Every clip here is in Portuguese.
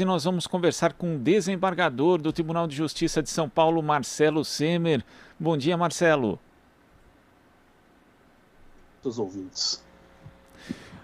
e nós vamos conversar com o desembargador do Tribunal de Justiça de São Paulo, Marcelo Semer. Bom dia, Marcelo. Dos ouvintes.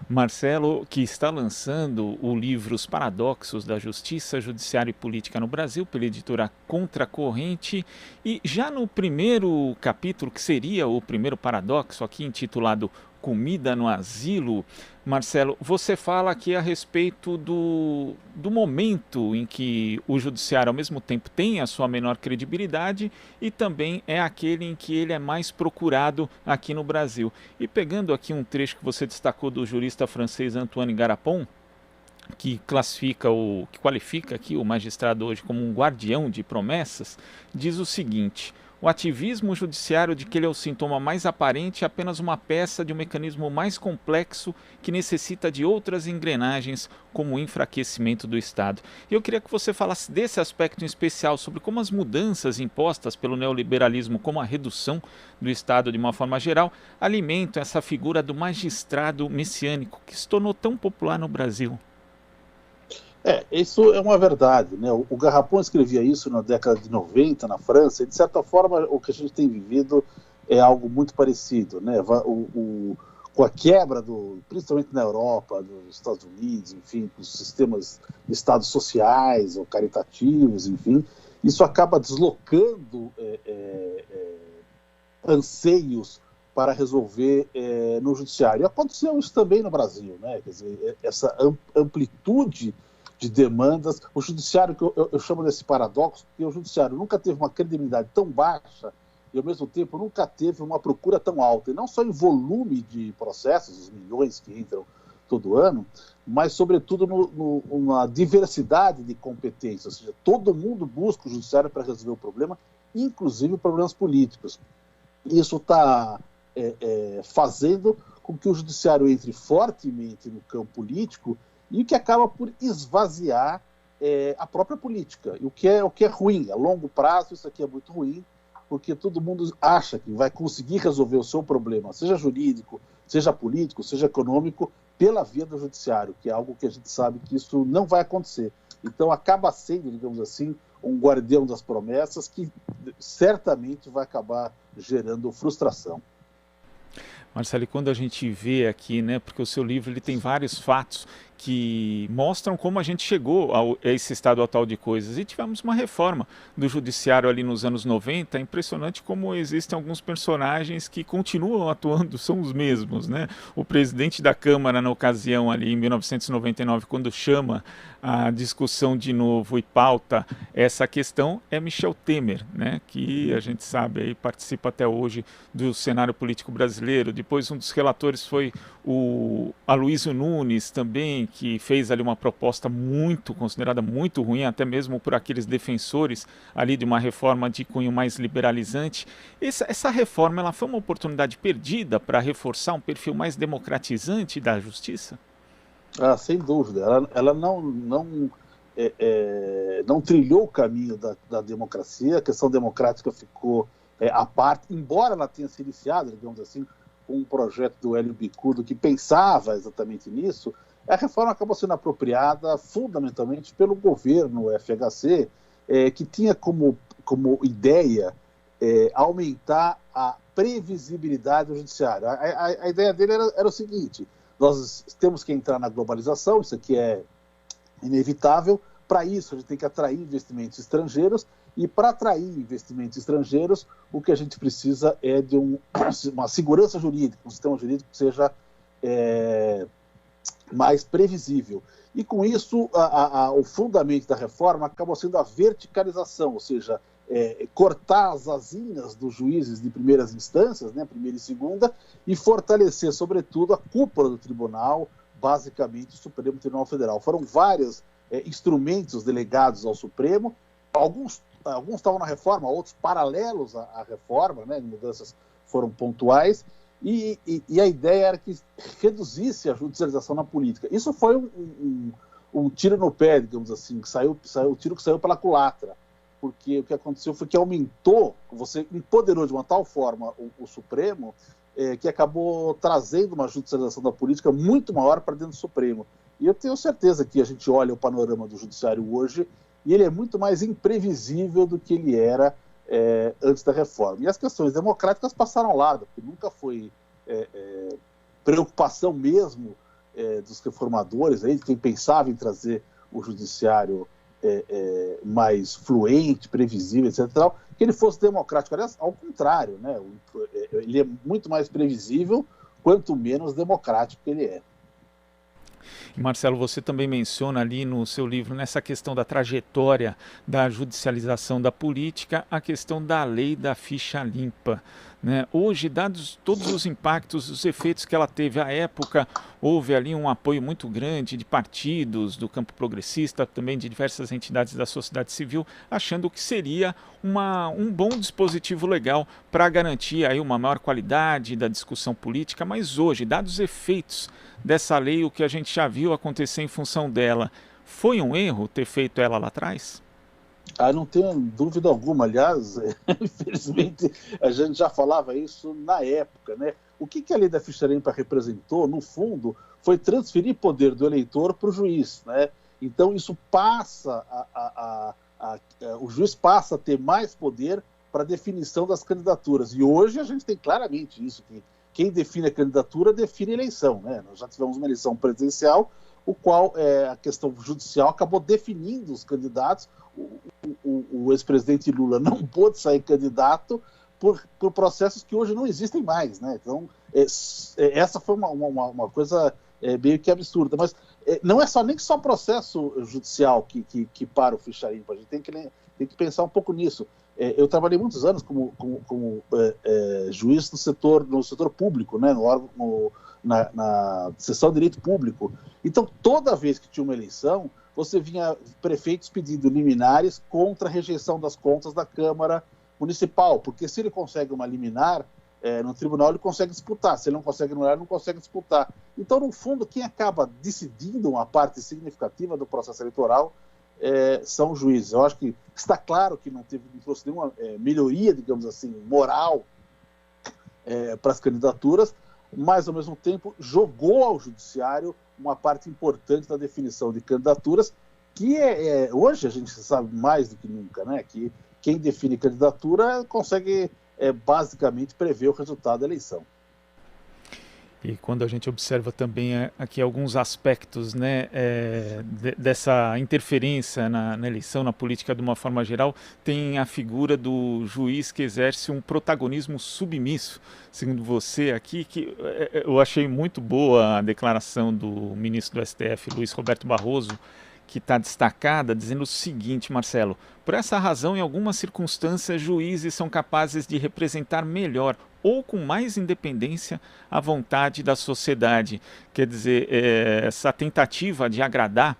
Marcelo, que está lançando o livro Os Paradoxos da Justiça, Judiciário e Política no Brasil, pela editora Contracorrente. E já no primeiro capítulo, que seria o primeiro paradoxo, aqui intitulado Comida no Asilo, Marcelo, você fala aqui a respeito do momento em que o judiciário, ao mesmo tempo, tem a sua menor credibilidade e também é aquele em que ele é mais procurado aqui no Brasil. E pegando aqui um trecho que você destacou do jurista francês Antoine Garapon, que qualifica aqui o magistrado hoje como um guardião de promessas, diz o seguinte: o ativismo judiciário de que ele é o sintoma mais aparente é apenas uma peça de um mecanismo mais complexo que necessita de outras engrenagens, como o enfraquecimento do Estado. E eu queria que você falasse desse aspecto em especial, sobre como as mudanças impostas pelo neoliberalismo, como a redução do Estado de uma forma geral, alimentam essa figura do magistrado messiânico que se tornou tão popular no Brasil. Isso é uma verdade, né? O Garrapon escrevia isso na década de 90 na França, e de certa forma o que a gente tem vivido é algo muito parecido, né? Com a quebra, principalmente na Europa, nos Estados Unidos, enfim, dos sistemas de estados sociais ou caritativos, enfim, isso acaba deslocando anseios para resolver no judiciário. E aconteceu isso também no Brasil, né? Quer dizer, essa amplitude de demandas. O judiciário, que eu chamo desse paradoxo, porque o judiciário nunca teve uma credibilidade tão baixa e, ao mesmo tempo, nunca teve uma procura tão alta, e não só em volume de processos, os milhões que entram todo ano, mas, sobretudo, numa diversidade de competências, ou seja, todo mundo busca o judiciário para resolver o problema, inclusive problemas políticos. Isso está fazendo com que o judiciário entre fortemente no campo político, e que acaba por esvaziar a própria política, e o que é ruim. A longo prazo isso aqui é muito ruim, porque todo mundo acha que vai conseguir resolver o seu problema, seja jurídico, seja político, seja econômico, pela via do judiciário, que é algo que a gente sabe que isso não vai acontecer. Então acaba sendo, digamos assim, um guardião das promessas que certamente vai acabar gerando frustração. Marcelo, e quando a gente vê aqui, né, porque o seu livro ele tem vários fatos que mostram como a gente chegou a esse estado atual de coisas. E tivemos uma reforma do judiciário ali nos anos 90, é impressionante como existem alguns personagens que continuam atuando, são os mesmos, né? O presidente da Câmara, na ocasião ali em 1999, quando chama a discussão de novo e pauta essa questão, é Michel Temer, né? Que a gente sabe aí participa até hoje do cenário político brasileiro. Depois um dos relatores foi o Aloysio Nunes também, que fez ali uma proposta considerada muito ruim, até mesmo por aqueles defensores ali de uma reforma de cunho mais liberalizante. Essa reforma, ela foi uma oportunidade perdida para reforçar um perfil mais democratizante da justiça? Sem dúvida. Ela não trilhou o caminho da democracia. A questão democrática ficou à parte, embora ela tenha se iniciado, digamos assim, com um projeto do Hélio Bicudo que pensava exatamente nisso. A reforma acabou sendo apropriada fundamentalmente pelo governo FHC, que tinha como ideia aumentar a previsibilidade do judiciário. A ideia dele era o seguinte: nós temos que entrar na globalização, isso aqui é inevitável. Para isso, a gente tem que atrair investimentos estrangeiros, e para atrair investimentos estrangeiros, o que a gente precisa é de uma segurança jurídica, um sistema jurídico que seja mais previsível. E com isso, o fundamento da reforma acabou sendo a verticalização, ou seja, cortar as asinhas dos juízes de primeiras instâncias, né, primeira e segunda, e fortalecer, sobretudo, a cúpula do tribunal, basicamente o Supremo Tribunal Federal. Foram vários instrumentos delegados ao Supremo, alguns estavam na reforma, outros paralelos à reforma, né, mudanças foram pontuais, e a ideia era que reduzisse a judicialização na política. Isso foi um tiro no pé, digamos assim, o tiro que saiu pela culatra, porque o que aconteceu foi que você empoderou de uma tal forma o Supremo, que acabou trazendo uma judicialização da política muito maior para dentro do Supremo. E eu tenho certeza que a gente olha o panorama do judiciário hoje e ele é muito mais imprevisível do que ele era antes da reforma. E as questões democráticas passaram ao lado, porque nunca foi preocupação mesmo dos reformadores, aí, de quem pensava em trazer o judiciário mais fluente, previsível, etc., que ele fosse democrático. Aliás, ao contrário, né? Ele é muito mais previsível, quanto menos democrático ele é. Marcelo, você também menciona ali no seu livro, nessa questão da trajetória da judicialização da política, a questão da lei da ficha limpa, né? Hoje, dados todos os impactos, os efeitos que ela teve à época, houve ali um apoio muito grande de partidos do campo progressista, também de diversas entidades da sociedade civil, achando que seria um bom dispositivo legal para garantir aí uma maior qualidade da discussão política, mas hoje, dados os efeitos dessa lei, o que a gente já viu acontecer em função dela, foi um erro ter feito ela lá atrás? Não tenho dúvida alguma. Aliás, infelizmente, a gente já falava isso na época, né? O que a lei da ficha limpa representou, no fundo, foi transferir poder do eleitor para o juiz, né? Então, isso passa, o juiz passa a ter mais poder para a definição das candidaturas. E hoje a gente tem claramente isso, que quem define a candidatura define a eleição, né? Nós já tivemos uma eleição presidencial, o qual a questão judicial acabou definindo os candidatos. O ex-presidente Lula não pôde sair candidato por processos que hoje não existem mais, né? Então, essa foi uma coisa meio que absurda. Mas não é nem só processo judicial que para o ficha limpa. A gente tem que pensar um pouco nisso. Eu trabalhei muitos anos como juiz no setor público, né? Na seção de direito público. Então, toda vez que tinha uma eleição, você vinha prefeitos pedindo liminares contra a rejeição das contas da Câmara Municipal, porque se ele consegue uma liminar no tribunal, ele consegue disputar. Se ele não consegue anular, ele não consegue disputar. Então, no fundo, quem acaba decidindo uma parte significativa do processo eleitoral são os juízes. Eu acho que está claro que não trouxe nenhuma melhoria, digamos assim, moral para as candidaturas, mas, ao mesmo tempo, jogou ao judiciário uma parte importante da definição de candidaturas, que hoje a gente sabe mais do que nunca, né? Que quem define candidatura consegue basicamente prever o resultado da eleição. E quando a gente observa também aqui alguns aspectos, né, dessa interferência na eleição, na política de uma forma geral, tem a figura do juiz que exerce um protagonismo submisso. Segundo você aqui, que eu achei muito boa a declaração do ministro do STF, Luiz Roberto Barroso, que está destacada, dizendo o seguinte, Marcelo: por essa razão, em algumas circunstâncias, juízes são capazes de representar melhor ou com mais independência a vontade da sociedade. Quer dizer, essa tentativa de agradar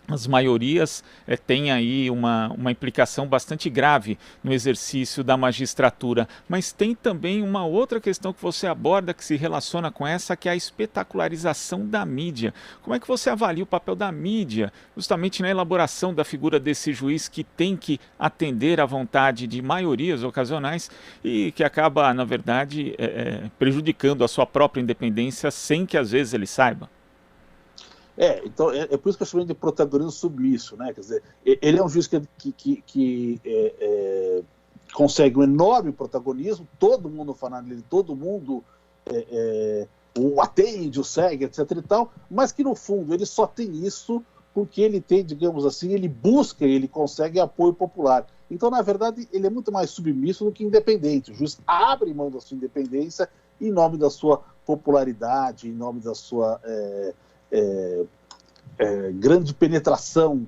as maiorias tem aí uma implicação bastante grave no exercício da magistratura. Mas tem também uma outra questão que você aborda que se relaciona com essa, que é a espetacularização da mídia. Como é que você avalia o papel da mídia, justamente na elaboração da figura desse juiz que tem que atender à vontade de maiorias ocasionais e que acaba, na verdade, prejudicando a sua própria independência sem que às vezes ele saiba? Então, é por isso que eu chamei de protagonismo submisso, né? Quer dizer, ele é um juiz que consegue um enorme protagonismo, todo mundo fala nele, todo mundo o atende, o segue, etc. e tal, mas que no fundo ele só tem isso porque ele tem, digamos assim, ele consegue apoio popular. Então, na verdade, ele é muito mais submisso do que independente. O juiz abre mão da sua independência em nome da sua popularidade, em nome da sua grande penetração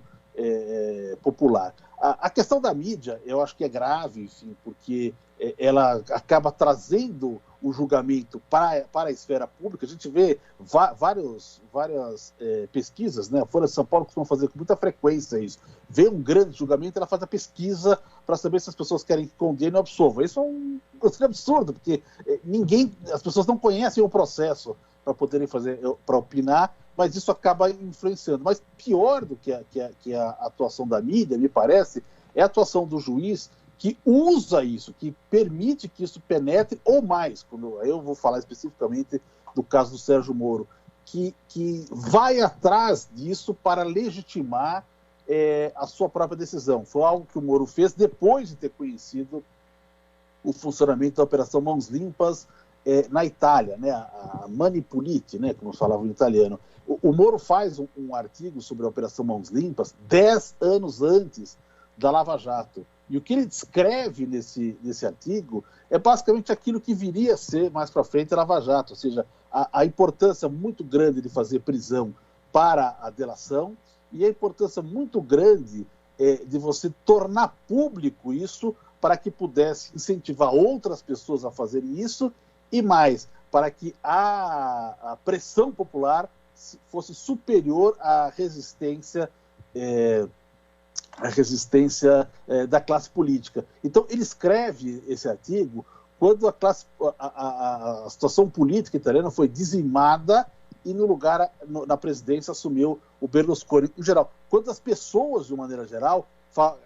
popular. A questão da mídia, eu acho que é grave, enfim, porque ela acaba trazendo o julgamento para a esfera pública. A gente vê várias pesquisas, né? A Folha de São Paulo costuma fazer com muita frequência isso. Vê um grande julgamento, ela faz a pesquisa para saber se as pessoas querem que condene ou absolva. Isso é um absurdo, porque as pessoas não conhecem o processo para poderem para opinar, mas isso acaba influenciando. Mas pior do que a atuação da mídia, me parece, é a atuação do juiz que usa isso, que permite que isso penetre, ou mais, quando eu vou falar especificamente do caso do Sérgio Moro, que vai atrás disso para legitimar a sua própria decisão. Foi algo que o Moro fez depois de ter conhecido o funcionamento da Operação Mãos Limpas na Itália, né, a Mani Pulite, né, como falavam em italiano. O Moro faz um artigo sobre a Operação Mãos Limpas 10 anos antes da Lava Jato. E o que ele descreve nesse artigo é basicamente aquilo que viria a ser mais para frente a Lava Jato, ou seja, a importância muito grande de fazer prisão para a delação e a importância muito grande de você tornar público isso para que pudesse incentivar outras pessoas a fazerem isso e mais, para que a pressão popular fosse superior à resistência da classe política. Então, ele escreve esse artigo quando a situação política italiana foi dizimada e no lugar, na presidência, assumiu o Berlusconi. Em geral, quando as pessoas, de uma maneira geral,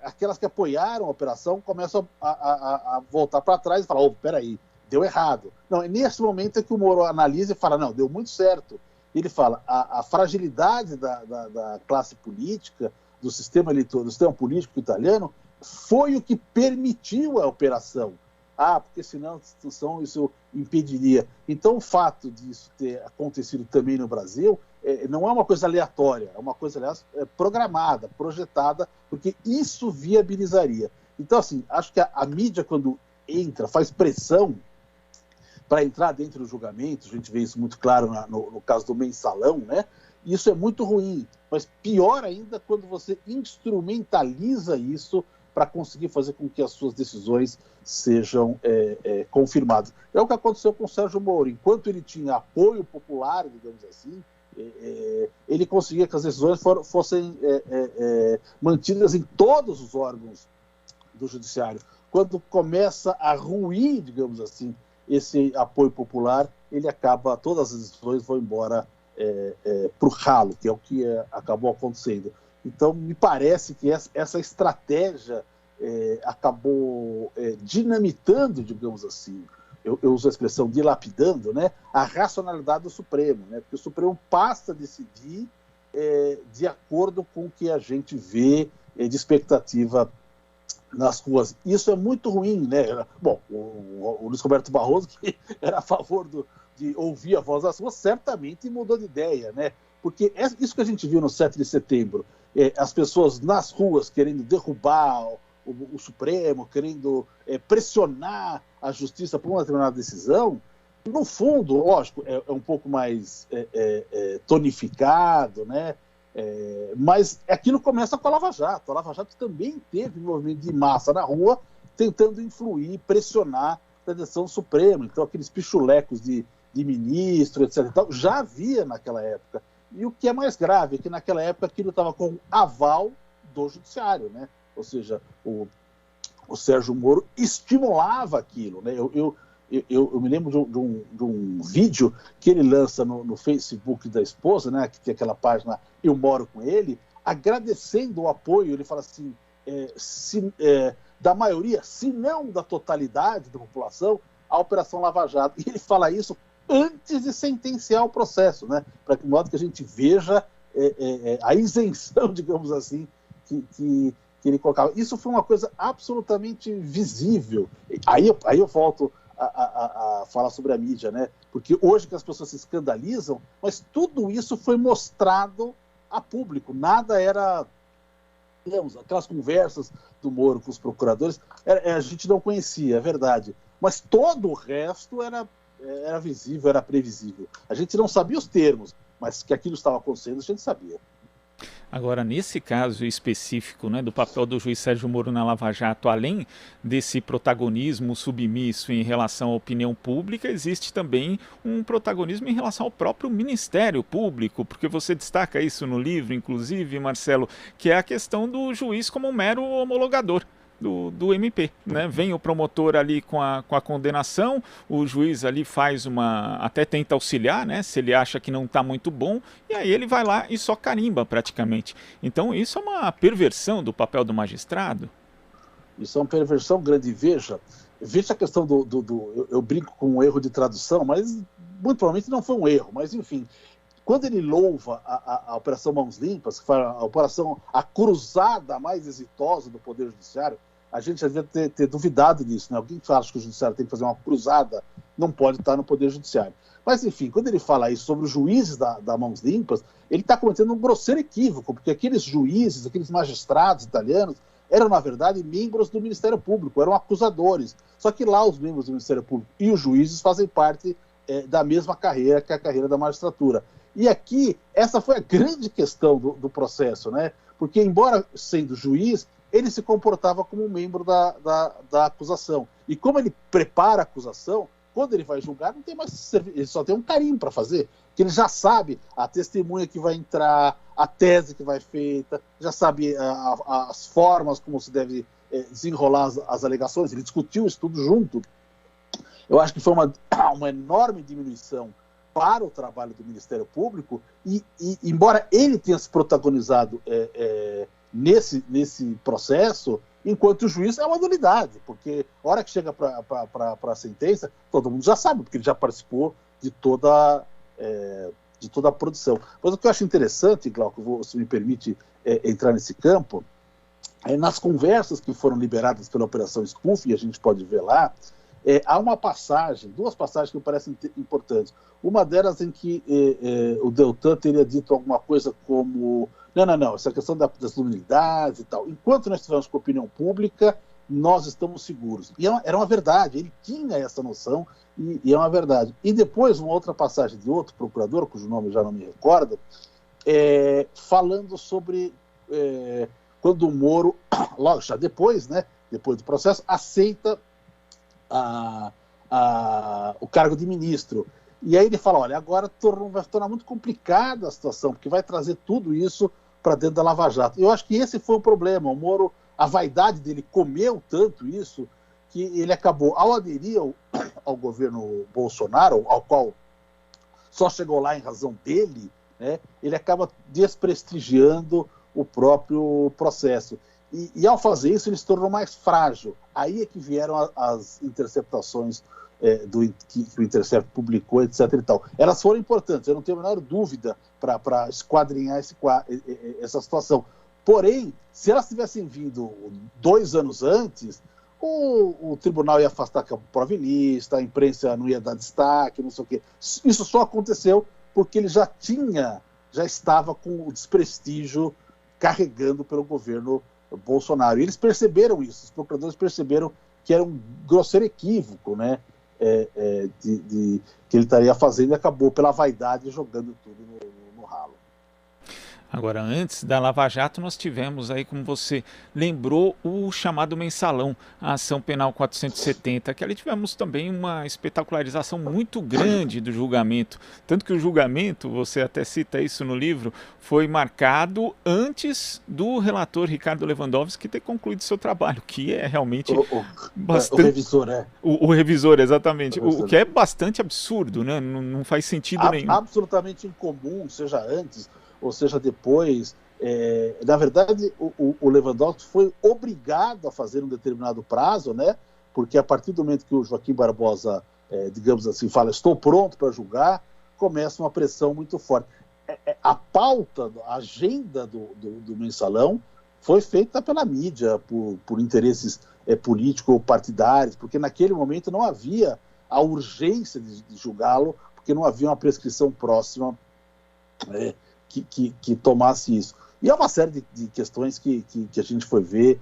aquelas que apoiaram a operação, começam a voltar para trás e falar, peraí, deu errado. Não, é nesse momento que o Moro analisa e fala, não, deu muito certo. Ele fala, a fragilidade da classe política, do sistema eleitoral, do sistema político italiano, foi o que permitiu a operação. Porque senão a Constituição isso impediria. Então o fato disso ter acontecido também no Brasil não é uma coisa aleatória, é uma coisa, aliás, programada, projetada, porque isso viabilizaria. Então, assim, acho que a mídia, quando entra, faz pressão para entrar dentro do julgamento, a gente vê isso muito claro no caso do Mensalão, né? Isso é muito ruim, mas pior ainda quando você instrumentaliza isso para conseguir fazer com que as suas decisões sejam confirmadas. É o que aconteceu com o Sérgio Moro. Enquanto ele tinha apoio popular, digamos assim, ele conseguia que as decisões fossem mantidas em todos os órgãos do judiciário. Quando começa a ruir, digamos assim, esse apoio popular, ele acaba, todas as decisões vão embora para o ralo, que é o que acabou acontecendo. Então, me parece que essa estratégia acabou dinamitando, digamos assim, eu uso a expressão dilapidando, né, a racionalidade do Supremo, né, porque o Supremo passa a decidir de acordo com o que a gente vê de expectativa nas ruas. Isso é muito ruim, né? Bom, o Luiz Roberto Barroso, que era a favor de ouvir a voz das ruas, certamente mudou de ideia, né? Porque isso que a gente viu no 7 de setembro, as pessoas nas ruas querendo derrubar o Supremo, querendo pressionar a justiça por uma determinada decisão, no fundo, lógico, é um pouco mais tonificado, né? Mas aquilo começa com a Lava Jato. A Lava Jato também teve um movimento de massa na rua tentando influir, pressionar a decisão do Supremo. Então, aqueles pichulecos de ministro, etc. e tal, já havia naquela época. E o que é mais grave é que naquela época aquilo estava com aval do judiciário, né? Ou seja, o Sérgio Moro estimulava aquilo, né? Eu me lembro de um vídeo que ele lança no Facebook da esposa, né, que tem aquela página Eu Moro Com Ele, agradecendo o apoio. Ele fala assim, da maioria, se não da totalidade da população, a Operação Lava Jato. E ele fala isso antes de sentenciar o processo, né, para que, de modo que a gente veja a isenção, digamos assim, que ele colocava. Isso foi uma coisa absolutamente visível. Aí eu volto a falar sobre a mídia, né? Porque hoje que as pessoas se escandalizam, mas tudo isso foi mostrado a público. Nada era, digamos, aquelas conversas do Moro com os procuradores, a gente não conhecia, é verdade. Mas todo o resto era visível, era previsível. A gente não sabia os termos, mas que aquilo estava acontecendo, a gente sabia. Agora, nesse caso específico, né, do papel do juiz Sérgio Moro na Lava Jato, além desse protagonismo submisso em relação à opinião pública, existe também um protagonismo em relação ao próprio Ministério Público, porque você destaca isso no livro, inclusive, Marcelo, que é a questão do juiz como um mero homologador do MP, né? Vem o promotor ali com a condenação, o juiz ali até tenta auxiliar, né? Se ele acha que não está muito bom, e aí ele vai lá e só carimba praticamente. Então isso é uma perversão do papel do magistrado? Isso é uma perversão grande. Veja a questão eu brinco com um erro de tradução, mas muito provavelmente não foi um erro, mas enfim, quando ele louva a Operação Mãos Limpas, que foi a cruzada mais exitosa do Poder Judiciário, a gente já devia ter duvidado disso, né? Alguém que acha que o Judiciário tem que fazer uma cruzada não pode estar no Poder Judiciário. Mas, enfim, quando ele fala isso sobre os juízes da Mãos Limpas, ele está cometendo um grosseiro equívoco, porque aqueles juízes, aqueles magistrados italianos, eram, na verdade, membros do Ministério Público, eram acusadores. Só que lá os membros do Ministério Público e os juízes fazem parte da mesma carreira que a carreira da magistratura. E aqui, essa foi a grande questão do processo, né? Porque, embora sendo juiz, ele se comportava como um membro da acusação. E como ele prepara a acusação, quando ele vai julgar, não tem mais ele só tem um carimbo para fazer, que ele já sabe a testemunha que vai entrar, a tese que vai feita, já sabe as formas como se deve desenrolar as alegações, ele discutiu isso tudo junto. Eu acho que foi uma enorme diminuição para o trabalho do Ministério Público e embora ele tenha se protagonizado nesse processo, enquanto o juiz é uma nulidade, porque a hora que chega para a sentença, todo mundo já sabe, porque ele já participou de toda a produção. Mas o que eu acho interessante, Glauco, se me permite entrar nesse campo, nas conversas que foram liberadas pela Operação Spoofing, a gente pode ver lá, há duas passagens que me parecem importantes. Uma delas em que o Deltan teria dito alguma coisa como não, essa questão das nulidades e tal. Enquanto nós estivermos com a opinião pública, nós estamos seguros. E era uma verdade, ele tinha essa noção e é uma verdade. E depois, uma outra passagem de outro procurador, cujo nome eu já não me recordo, falando sobre quando o Moro, logo já depois do processo, aceita o cargo de ministro. E aí ele fala, olha, agora vai tornar muito complicada a situação, porque vai trazer tudo isso para dentro da Lava Jato. Eu acho que esse foi o problema. O Moro, a vaidade dele comeu tanto isso, que ele acabou, ao aderir ao governo Bolsonaro, ao qual só chegou lá em razão dele, né, ele acaba desprestigiando o próprio processo. E ao fazer isso, ele se tornou mais frágil. Aí é que vieram as interceptações que o Intercept publicou, etc. e tal. Elas foram importantes, eu não tenho a menor dúvida para esquadrinhar essa situação. Porém, se elas tivessem vindo 2 anos antes, o tribunal ia afastar a prova ilícita, a imprensa não ia dar destaque, não sei o quê. Isso só aconteceu porque ele já estava com o desprestígio carregando pelo governo Bolsonaro. E eles perceberam isso, os procuradores perceberam que era um grosseiro equívoco, né, que ele estaria fazendo, e acabou pela vaidade jogando tudo no ralo. Agora, antes da Lava Jato, nós tivemos aí, como você lembrou, o chamado mensalão, a ação penal 470, que ali tivemos também uma espetacularização muito grande do julgamento. Tanto que o julgamento, você até cita isso no livro, foi marcado antes do relator Ricardo Lewandowski ter concluído seu trabalho, que é realmente bastante... O revisor, O revisor, exatamente. O que é bastante absurdo, né? Não faz sentido nenhum. Absolutamente incomum, seja antes ou seja depois. Na verdade, o Lewandowski foi obrigado a fazer um determinado prazo, né? Porque a partir do momento que o Joaquim Barbosa, digamos assim, fala, estou pronto para julgar, começa uma pressão muito forte. A pauta, a agenda do mensalão foi feita pela mídia, por interesses políticos ou partidários, porque naquele momento não havia a urgência de julgá-lo, porque não havia uma prescrição próxima que tomasse isso. E há uma série de questões que a gente foi ver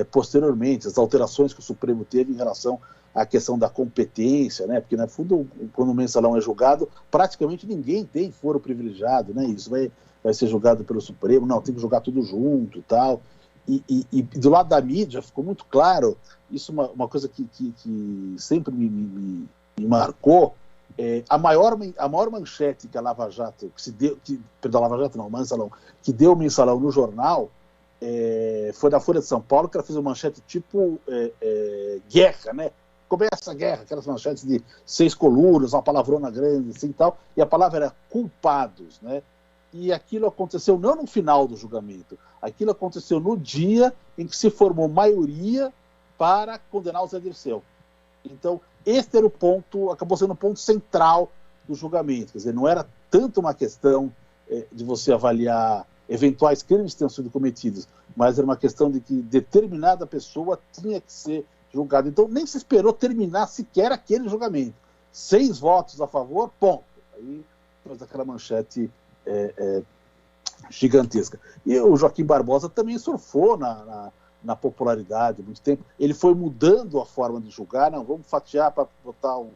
posteriormente, as alterações que o Supremo teve em relação à questão da competência, né? Porque, no fundo, quando o mensalão é julgado, praticamente ninguém tem foro privilegiado, né? Isso vai ser julgado pelo Supremo, não, tem que julgar tudo junto e tal. E do lado da mídia ficou muito claro, isso é uma coisa que sempre me marcou. A maior manchete que a Lava Jato, que deu o mensalão no jornal, foi da Folha de São Paulo, que ela fez uma manchete tipo guerra, né? Começa a guerra, aquelas manchetes de 6 colunas, uma palavrona grande, assim e tal, e a palavra era culpados, né? E aquilo aconteceu não no final do julgamento, aquilo aconteceu no dia em que se formou maioria para condenar o Zé Dirceu. Então, este era o ponto, acabou sendo o ponto central do julgamento. Quer dizer, não era tanto uma questão de você avaliar eventuais crimes que tenham sido cometidos, mas era uma questão de que determinada pessoa tinha que ser julgada. Então nem se esperou terminar sequer aquele julgamento. 6 votos a favor, ponto. Aí fez aquela manchete gigantesca. E o Joaquim Barbosa também surfou na popularidade há muito tempo. Ele foi mudando a forma de julgar, não, vamos fatiar para botar o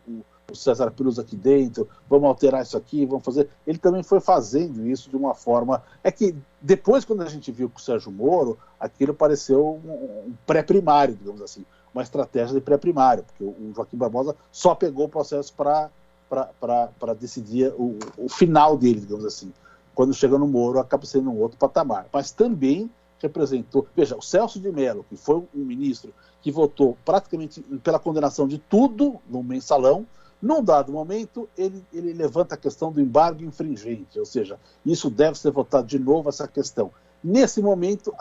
César Pires aqui dentro, vamos alterar isso aqui, vamos fazer. Ele também foi fazendo isso de uma forma... É que depois, quando a gente viu com o Sérgio Moro, aquilo pareceu um pré-primário, digamos assim, uma estratégia de pré-primário, porque o Joaquim Barbosa só pegou o processo para decidir o final dele, digamos assim. Quando chega no Moro, acaba sendo um outro patamar. Mas também representou... Veja, o Celso de Mello, que foi um ministro que votou praticamente pela condenação de tudo no mensalão, num dado momento, ele levanta a questão do embargo infringente, ou seja, isso deve ser votado de novo, essa questão. Nesse momento,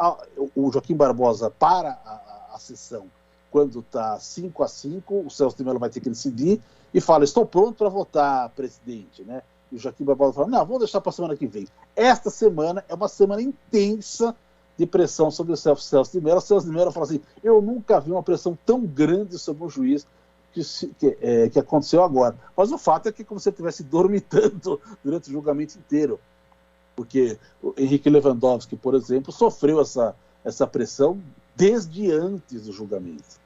o Joaquim Barbosa para a sessão, quando está 5-5, o Celso de Mello vai ter que decidir e fala, estou pronto para votar, presidente, né? E o Joaquim Barbosa fala, não, vamos deixar para a semana que vem. Esta semana é uma semana intensa de pressão sobre o Celso de Mello. O Celso de Mello fala assim, eu nunca vi uma pressão tão grande sobre um juiz que aconteceu agora. Mas o fato é que é como se ele estivesse dormitando durante o julgamento inteiro. Porque o Henrique Lewandowski, por exemplo, sofreu essa pressão desde antes do julgamento.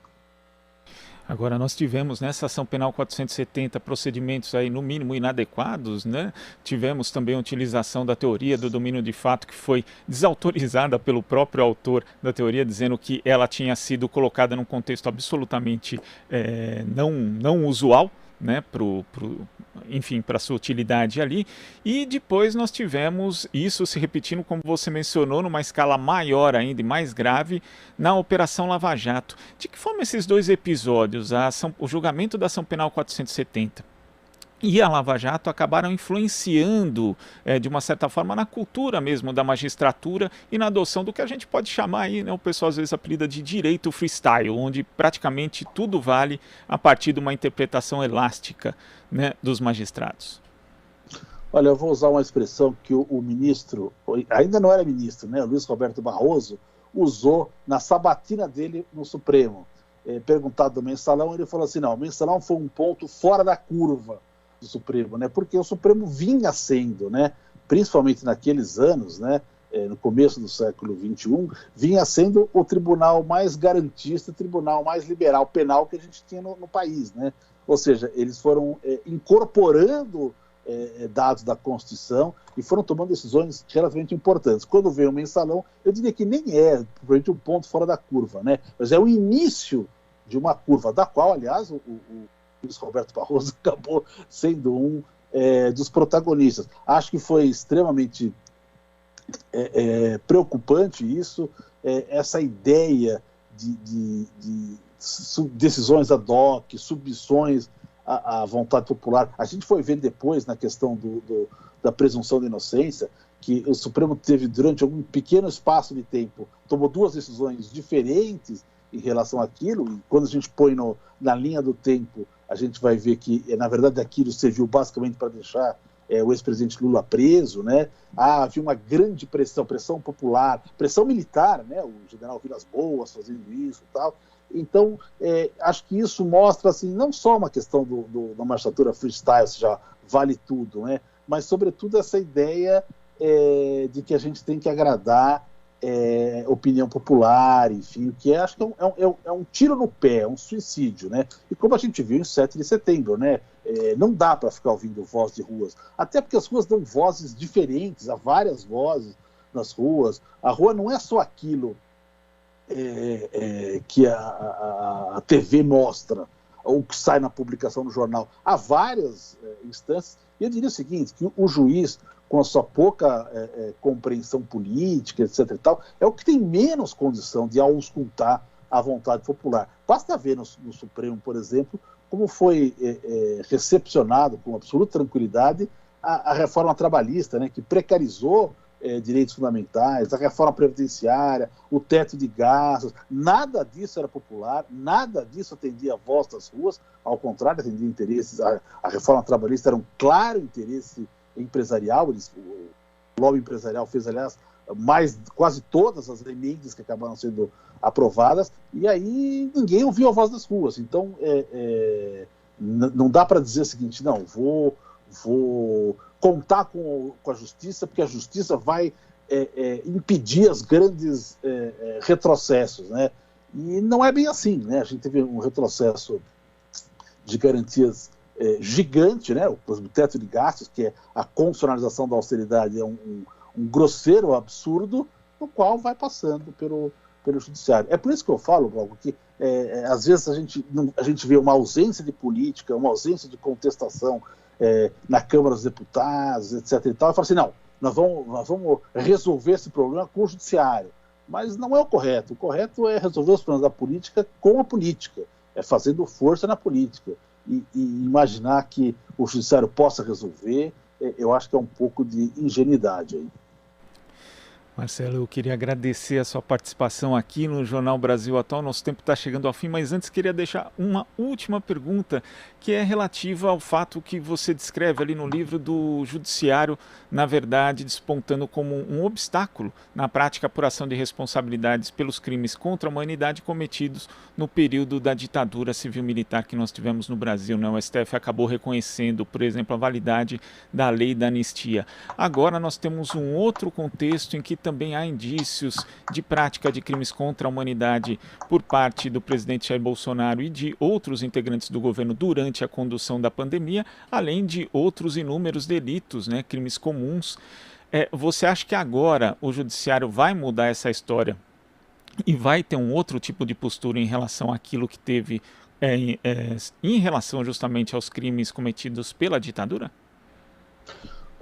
Agora, nós tivemos nessa ação penal 470 procedimentos aí, no mínimo, inadequados, né? Tivemos também a utilização da teoria do domínio de fato, que foi desautorizada pelo próprio autor da teoria, dizendo que ela tinha sido colocada num contexto absolutamente não usual, né, enfim, para sua utilidade ali. E depois nós tivemos isso se repetindo, como você mencionou, numa escala maior ainda e mais grave, na Operação Lava Jato. De que forma esses dois episódios, o julgamento da ação penal 470 e a Lava Jato, acabaram influenciando, de uma certa forma, na cultura mesmo da magistratura e na adoção do que a gente pode chamar aí, né, o pessoal às vezes apelida de direito freestyle, onde praticamente tudo vale a partir de uma interpretação elástica, né, dos magistrados? Olha, eu vou usar uma expressão que o ministro, ainda não era ministro, né, o Luiz Roberto Barroso, usou na sabatina dele no Supremo. Perguntado do mensalão, ele falou assim, não, o mensalão foi um ponto fora da curva do Supremo, né? Porque o Supremo vinha sendo, né, principalmente naqueles anos, né, no começo do século XXI, vinha sendo o tribunal mais garantista, o tribunal mais liberal penal que a gente tinha no país, né? Ou seja, eles foram incorporando dados da Constituição e foram tomando decisões relativamente importantes. Quando veio o mensalão, eu diria que nem provavelmente um ponto fora da curva, né? Mas é o início de uma curva, da qual, aliás, o Luiz Roberto Barroso acabou sendo um dos protagonistas. Acho que foi extremamente preocupante isso, essa ideia de decisões ad hoc, submissões à vontade popular. A gente foi ver depois, na questão da presunção de inocência, que o Supremo teve, durante algum pequeno espaço de tempo, tomou 2 decisões diferentes em relação àquilo, e quando a gente põe na linha do tempo, a gente vai ver que, na verdade, aquilo serviu basicamente para deixar o ex-presidente Lula preso, né? Havia uma grande pressão popular, pressão militar, né? O general Vilas Boas fazendo isso e tal. Então, acho que isso mostra, assim, não só uma questão da magistratura freestyle, ou seja, vale tudo, né? Mas, sobretudo, essa ideia de que a gente tem que agradar opinião popular, enfim, o que acho que é um tiro no pé, é um suicídio, né? E como a gente viu em 7 de setembro, né? Não dá para ficar ouvindo voz de ruas, até porque as ruas dão vozes diferentes, há várias vozes nas ruas. A rua não é só aquilo que a TV mostra, ou que sai na publicação no jornal. Há várias instâncias, e eu diria o seguinte, que o juiz, com a sua pouca compreensão política, etc. e tal, é o que tem menos condição de auscultar a vontade popular. Basta ver no Supremo, por exemplo, como foi recepcionado com absoluta tranquilidade a reforma trabalhista, né, que precarizou direitos fundamentais, a reforma previdenciária, o teto de gastos. Nada disso era popular, nada disso atendia a voz das ruas, ao contrário, atendia interesses. A reforma trabalhista era um claro interesse empresarial, o lobby empresarial fez, aliás, quase todas as emendas que acabaram sendo aprovadas, e aí ninguém ouviu a voz das ruas. Então, não dá para dizer o seguinte, não, vou contar com a justiça, porque a justiça vai impedir os grandes retrocessos, né? E não é bem assim, né? A gente teve um retrocesso de garantias gigante, né? O teto de gastos, que é a constitucionalização da austeridade, é um grosseiro absurdo, no qual vai passando pelo judiciário. É por isso que eu falo, Glauco, que às vezes a gente vê uma ausência de política, uma ausência de contestação na Câmara dos Deputados, etc. e tal, e fala assim, não, nós vamos resolver esse problema com o judiciário. Mas não é o correto. O correto é resolver os problemas da política com a política, é fazendo força na política. E imaginar que o judiciário possa resolver, eu acho que é um pouco de ingenuidade aí. Marcelo, eu queria agradecer a sua participação aqui no Jornal Brasil Atual. Nosso tempo está chegando ao fim, mas antes queria deixar uma última pergunta, que é relativa ao fato que você descreve ali no livro do judiciário, na verdade, despontando como um obstáculo na prática apuração de responsabilidades pelos crimes contra a humanidade cometidos no período da ditadura civil-militar que nós tivemos no Brasil, né? O STF acabou reconhecendo, por exemplo, a validade da lei da anistia. Agora nós temos um outro contexto em que também há indícios de prática de crimes contra a humanidade por parte do presidente Jair Bolsonaro e de outros integrantes do governo durante a condução da pandemia, além de outros inúmeros delitos, né, crimes comuns. Você acha que agora o judiciário vai mudar essa história e vai ter um outro tipo de postura em relação àquilo que teve em relação justamente aos crimes cometidos pela ditadura?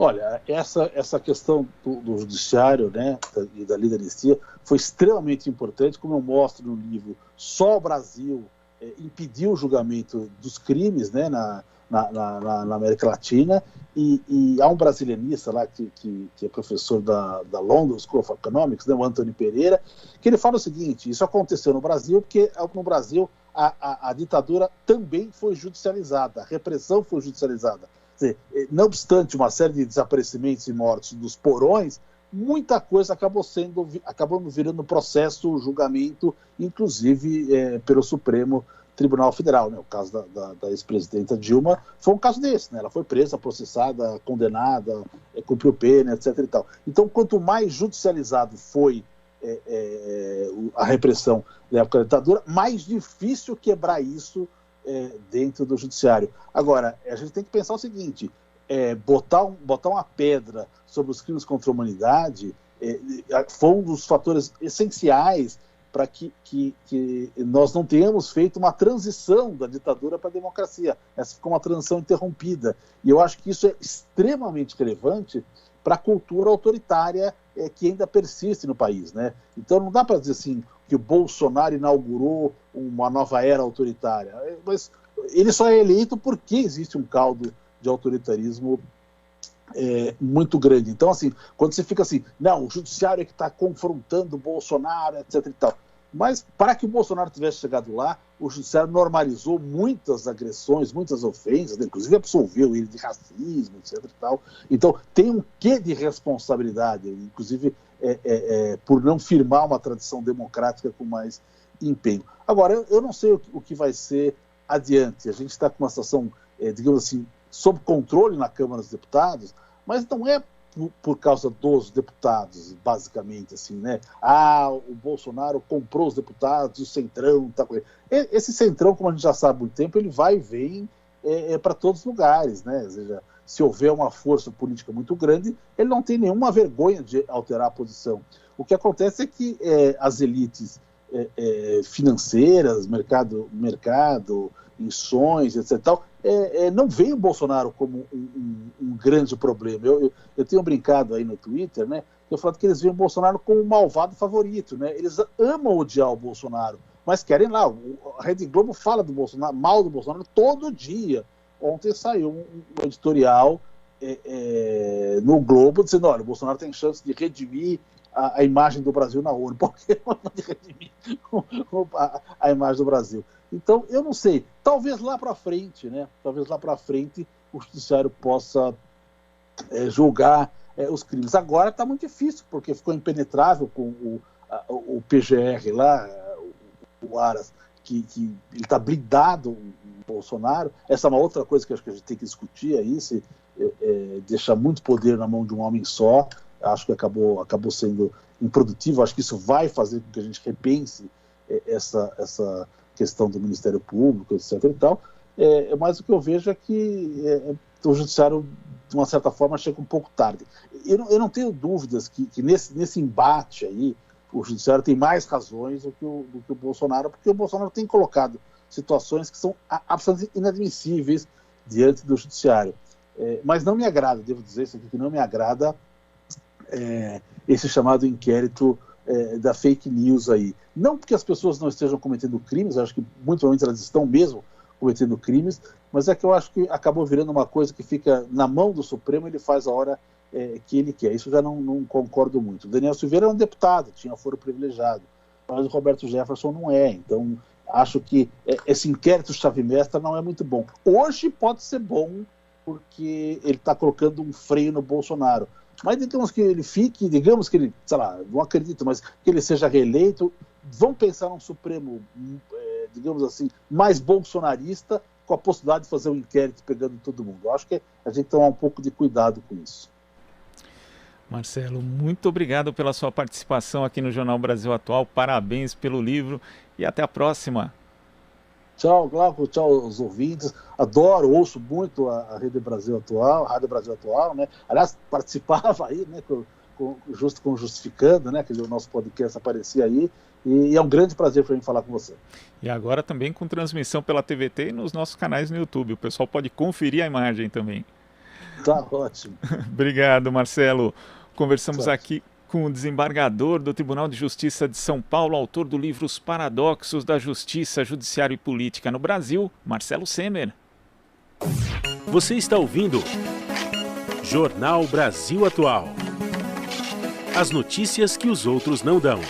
Olha, essa questão do judiciário, né, e da lei da anistia foi extremamente importante, como eu mostro no livro. Só o Brasil impediu o julgamento dos crimes, né, na América Latina, e há um brasilianista lá que é professor da London School of Economics, né, o Antônio Pereira, que ele fala o seguinte: isso aconteceu no Brasil porque no Brasil a ditadura também foi judicializada, a repressão foi judicializada. Não obstante uma série de desaparecimentos e mortes dos porões, muita coisa acabou virando processo, julgamento, inclusive pelo Supremo Tribunal Federal, né? O caso da ex-presidenta Dilma foi um caso desse, né? Ela foi presa, processada, condenada, cumpriu pena, etc. e tal. Então, quanto mais judicializado foi a repressão da época da ditadura, mais difícil quebrar isso dentro do judiciário. Agora, a gente tem que pensar o seguinte: botar uma pedra sobre os crimes contra a humanidade foi um dos fatores essenciais para que nós não tenhamos feito uma transição da ditadura para a democracia. Essa ficou uma transição interrompida. E eu acho que isso é extremamente relevante para a cultura autoritária que ainda persiste no país, né? Então não dá para dizer assim que o Bolsonaro inaugurou uma nova era autoritária, mas ele só é eleito porque existe um caldo de autoritarismo muito grande. Então, assim, quando você fica assim, não, o judiciário é que está confrontando o Bolsonaro, etc. e tal. Mas para que o Bolsonaro tivesse chegado lá, o judiciário normalizou muitas agressões, muitas ofensas, né? Inclusive absolveu ele de racismo, etc. e tal. Então, tem um quê de responsabilidade, inclusive por não firmar uma tradição democrática com mais empenho. Agora, eu não sei o que vai ser adiante. A gente está com uma situação, digamos assim, sob controle na Câmara dos Deputados, mas não é por causa dos deputados, basicamente, assim, né? O Bolsonaro comprou os deputados, o Centrão tá com ele. Esse Centrão, como a gente já sabe há muito tempo, ele vai e vem para todos os lugares, né? Ou seja, se houver uma força política muito grande, ele não tem nenhuma vergonha de alterar a posição. O que acontece é que as elites financeiras, mercado, ações, etc. Tal, não veem o Bolsonaro como um grande problema. Eu tenho brincado aí no Twitter, né? Eu falo que eles veem o Bolsonaro como um malvado favorito, né? Eles amam odiar o Bolsonaro, mas querem lá. A Rede Globo fala do Bolsonaro, mal do Bolsonaro todo dia. Ontem saiu um editorial no Globo dizendo: olha, o Bolsonaro tem chance de redimir a imagem do Brasil na ONU. Por que não pode redimir a imagem do Brasil? Então, eu não sei. Talvez lá para frente, né? Talvez lá para frente o judiciário possa julgar os crimes. Agora está muito difícil, porque ficou impenetrável com o PGR lá, o Aras, que ele está blindado, o Bolsonaro. Essa é uma outra coisa que acho que a gente tem que discutir aí, se deixar muito poder na mão de um homem só. Acho que acabou sendo improdutivo. Acho que isso vai fazer com que a gente repense essa questão do Ministério Público, etc. e tal. Mas o que eu vejo é que o Judiciário, de uma certa forma, chega um pouco tarde. Eu não tenho dúvidas que nesse embate aí, o Judiciário tem mais razões do que o Bolsonaro, porque o Bolsonaro tem colocado situações que são absolutamente inadmissíveis diante do Judiciário. Mas não me agrada, devo dizer isso aqui, que não me agrada esse chamado inquérito da fake news aí. Não porque as pessoas não estejam cometendo crimes, acho que muito provavelmente elas estão mesmo cometendo crimes, mas é que eu acho que acabou virando uma coisa que fica na mão do Supremo, ele faz a hora que ele quer. Isso eu já não concordo muito. O Daniel Silveira é um deputado, tinha foro privilegiado, mas o Roberto Jefferson não é. Então, acho que esse inquérito chave-mestra não é muito bom. Hoje pode ser bom, porque ele está colocando um freio no Bolsonaro. Mas digamos que ele fique, digamos que ele, sei lá, não acredito, mas que ele seja reeleito, vão pensar num Supremo, digamos assim, mais bolsonarista, com a possibilidade de fazer um inquérito pegando todo mundo. Eu acho que a gente tem que tomar um pouco de cuidado com isso. Marcelo, muito obrigado pela sua participação aqui no Jornal Brasil Atual, parabéns pelo livro e até a próxima. Tchau, Glauco, tchau aos ouvintes. Adoro, ouço muito a Rede Brasil Atual, a Rádio Brasil Atual, né? Aliás, participava aí, né, justo com Justificando, né, que o nosso podcast aparecia aí, e é um grande prazer para mim falar com você. E agora também com transmissão pela TVT e nos nossos canais no YouTube. O pessoal pode conferir a imagem também. Tá ótimo. Obrigado, Marcelo. Conversamos aqui com o desembargador do Tribunal de Justiça de São Paulo, autor do livro Os Paradoxos da Justiça, Judiciário e Política no Brasil, Marcelo Semer. Você está ouvindo Jornal Brasil Atual. As notícias que os outros não dão.